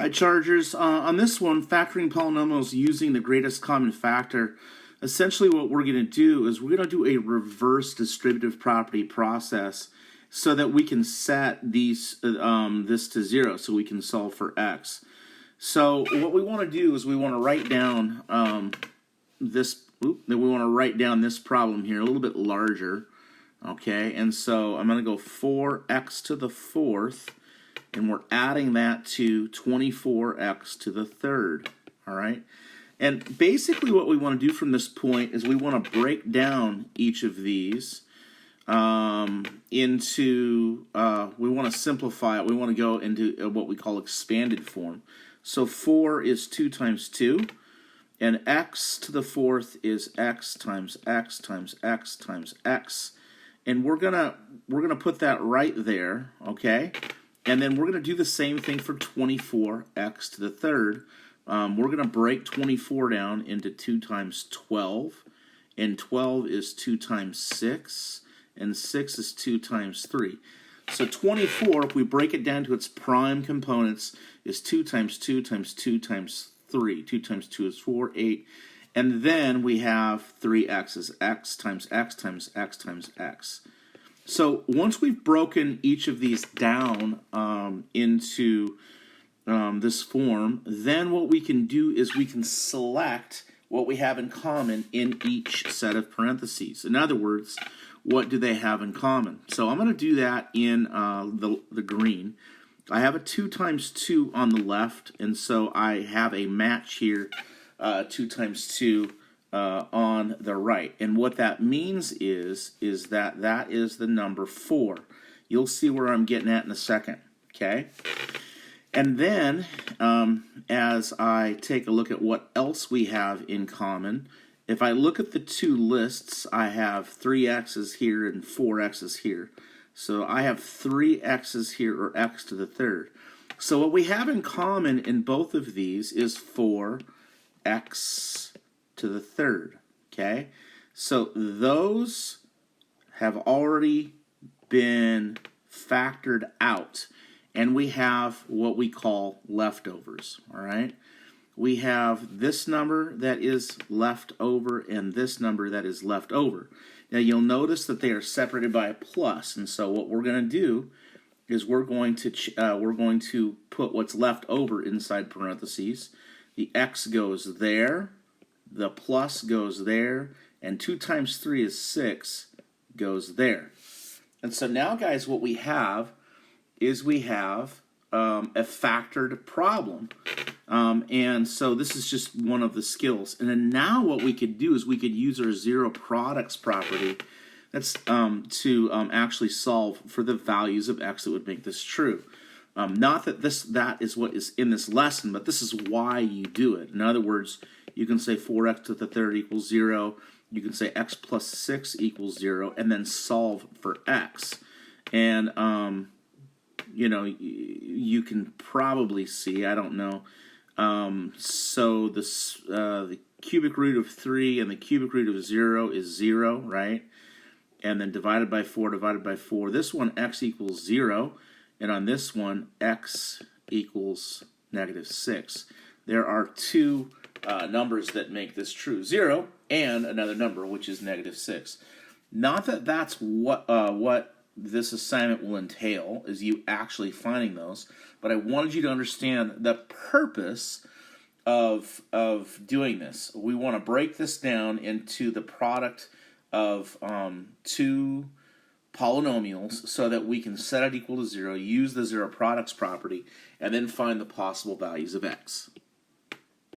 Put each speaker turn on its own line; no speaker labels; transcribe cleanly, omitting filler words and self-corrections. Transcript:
Hi, Chargers. On this one, factoring polynomials using the greatest common factor, essentially what we're going to do is we're going to do a reverse distributive property process so that we can set this to 0 so we can solve for x. So what we want to do is we want to write down this problem here a little bit larger. Okay, and so I'm going to go 4x to the fourth, and we're adding that to 24x to the third. All right, and basically what we want to do from this point is we want to break down each of these into, we want to simplify it. We want to go into what we call expanded form. So 4 is 2 times 2, and x to the fourth is x times x times x times x. And we're gonna put that right there, okay? And then we're gonna do the same thing for 24x to the third. We're gonna break 24 down into 2 times 12, and 12 is 2 times 6, and 6 is 2 times 3. So 24, if we break it down to its prime components, is 2 times 2 times 2 times 3. 2 times 2 is 4, 8. And then we have 3x's, x times x times x times x. So once we've broken each of these down into this form, then what we can do is we can select what we have in common in each set of parentheses. In other words, what do they have in common? So I'm going to do that in the green. I have a 2 times 2 on the left, and so I have a match here. 2 times 2 on the right. And what that means is that is the number 4. You'll see where I'm getting at in a second, okay? And then, as I take a look at what else we have in common, if I look at the two lists, I have 3x's here and 4x's here. So I have 3x's here, or x to the third. So what we have in common in both of these is 4x to the third, okay? So those have already been factored out, and we have what we call leftovers, all right? We have this number that is left over and this number that is left over. Now you'll notice that they are separated by a plus, and so what we're going to do is we're going to put what's left over inside parentheses. The x goes there, the plus goes there, and 2 times 3 is 6 goes there. And so now, guys, what we have is we have a factored problem. And so this is just one of the skills. And then now what we could do is we could use our zero products property that's to actually solve for the values of x that would make this true. Not that that is what is in this lesson, but this is why you do it. In other words, you can say 4x to the third equals 0. You can say x plus 6 equals 0, and then solve for x. And, you know, you can probably see, I don't know, so this, the cubic root of 3 and the cubic root of 0 is 0, right? And then divided by 4, divided by 4. This one, x equals 0. And on this one, x equals -6. There are two numbers that make this true, 0 and another number, which is -6. Not that that's what this assignment will entail, is you actually finding those, but I wanted you to understand the purpose of doing this. We want to break this down into the product of two polynomials so that we can set it equal to 0, use the zero products property, and then find the possible values of x.